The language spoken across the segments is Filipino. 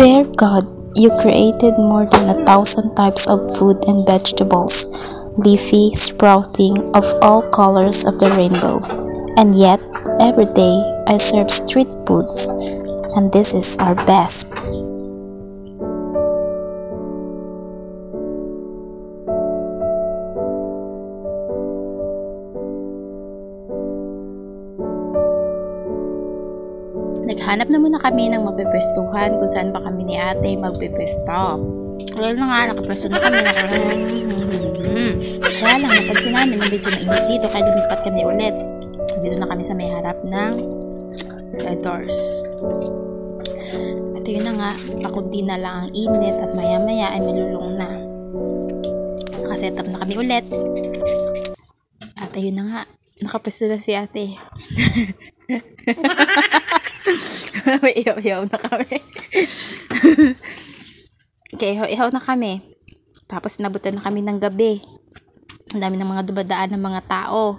Dear God, you created more than 1,000 types of food and vegetables, leafy, sprouting, of all colors of the rainbow. And yet, every day I serve street foods, and this is our best. Naghanap na muna kami ng mapipwestuhan kung saan ba kami ni ate magpipwesto. Kaya na nga, nakapwesto na kami. Kaya lang, napansin namin na medyo mainit dito kaya lumipat kami ulit. Dito na kami sa may harap ng red doors. At yun na nga, pakunti na lang ang init at maya maya ay malulong na. Nakaset up na kami ulit. At ayun na nga, nakapwesto na si ate. May ihaw-ihaw na kami. Okay, ihaw-ihaw na kami. Tapos nabutan na kami ng gabi. Ang dami ng mga dumadaan ng mga tao.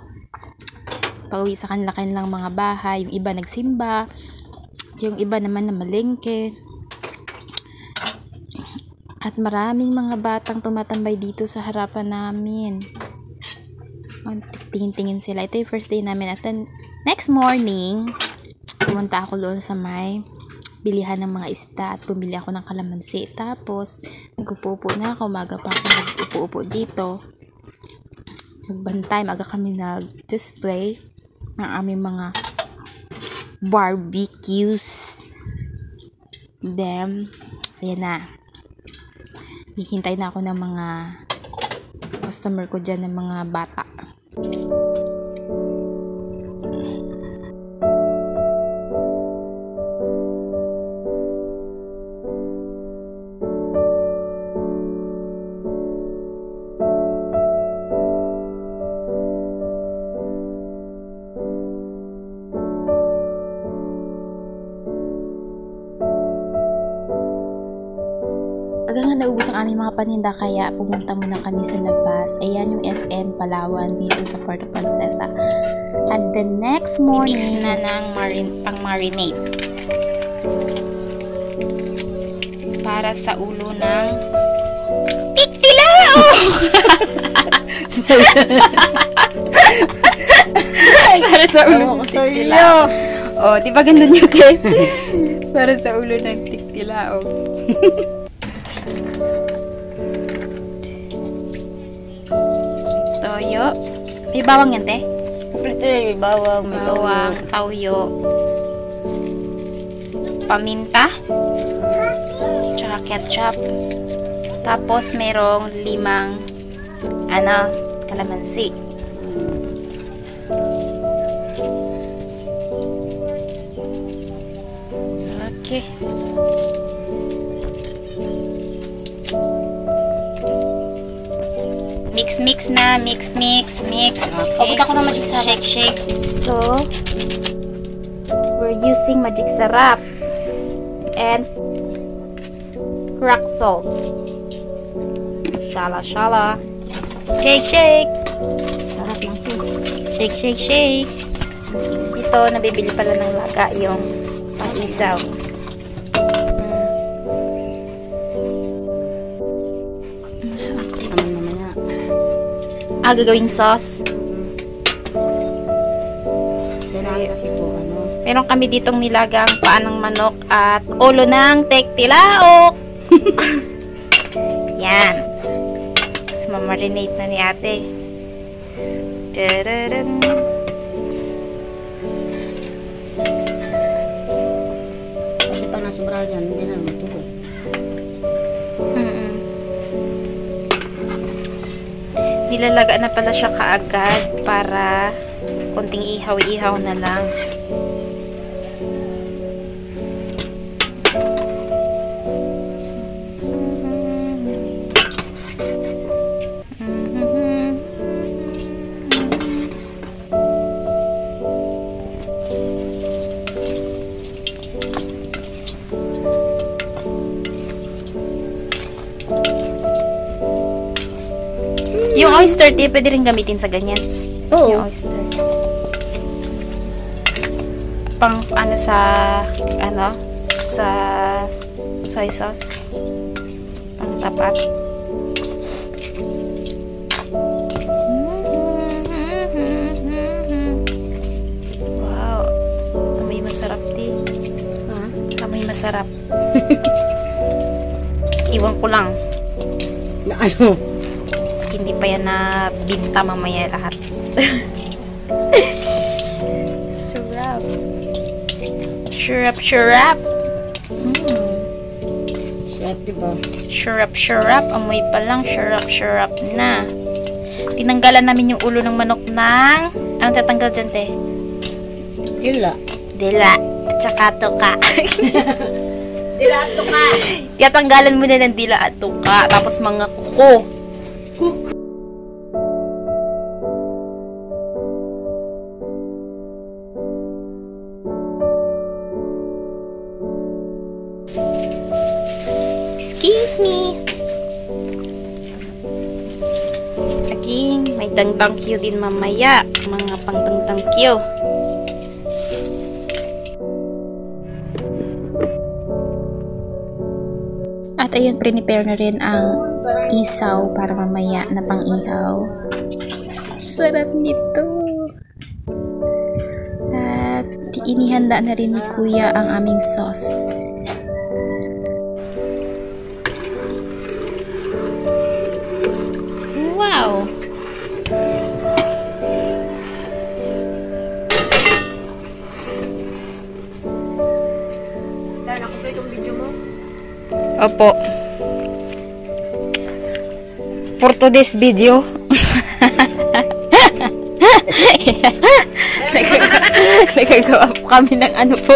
Pauwi sa kanila-kanilang mga bahay. Yung iba nagsimba. Yung iba naman na malengke. At maraming mga batang tumatambay dito sa harapan namin. Tingin-tingin sila. Ito yung first day namin. At then, next morning, pumunta ako doon sa may bilihan ng mga isda at bumili ako ng kalamansi. Tapos, nag-upo-upo na ako. Umaga pa ako nag-upo-upo dito. Nagbantay. Maga kami nag-display ng aming mga barbecues. Then, ayan na. Hihintay na ako ng mga customer ko dyan ng mga bata. Hanggang nga naubos ang aming mga paninda kaya pumunta muna kami sa labas. Ayan yung SM Palawan dito sa Puerto Princesa. At the next morning na ng pang-marinate para sa ulo ng tiktilao! Para sa ulo ng tiktilao. Oh, di ba ganun yun, guys? Para sa ulo ng tiktilao. Toyo. May bawang yan, te? Ito may bawang, may Bawang, tauyo. Paminta. Tsaka ketchup. Tapos, merong 5 kalamansi. Okay. Mix na, mix. Okay. Papunta ko ng magic sarap. Shake. So, we're using magic sarap and rock salt. Shala. Shake. Sarap yung Shake. Ito, nabibili pala ng laga yung pang-isaw. Gagawing sauce. Meron kami ditong nilagang paa ng manok at ulo ng tektilaok. Yan. Tapos mamarinate na ni ate. Tararan. Kasi pag nasubra yan, hindi na matubo. Nilalaga na pala siya kaagad para konting ihaw-ihaw na lang. Yung oyster tea, pwede rin gamitin sa ganyan. Oo. Yung oyster. Pang, sa soy sauce. Pang tapat. Wow. Amoy masarap din. Ha? Amoy masarap. Iwan ko lang. Na ano? Hindi pa yan na binta mamaya lahat. Sarap. Sarap. Chef, diba? Sarap. Amoy pa lang. Sarap na. Tinanggalan namin yung ulo ng manok ng... Anong tatanggal dyan, te? Dila. Dila. At saka tuka. Dila to ka. Tiyatanggalan mo na ng dila at tuka. Tapos mga kuko. Excuse me. Again, may dangdang Q din mamaya. Mga pangdangdang Q. At ayun, prepare na rin ang isaw para mamaya na pang-ihaw. Sarap nito. At inihanda na rin ni Kuya ang aming sauce. Wow! Dahil nakumpleto yung video mo. Opo. For today's video. Nagagawa po kami ng ano po.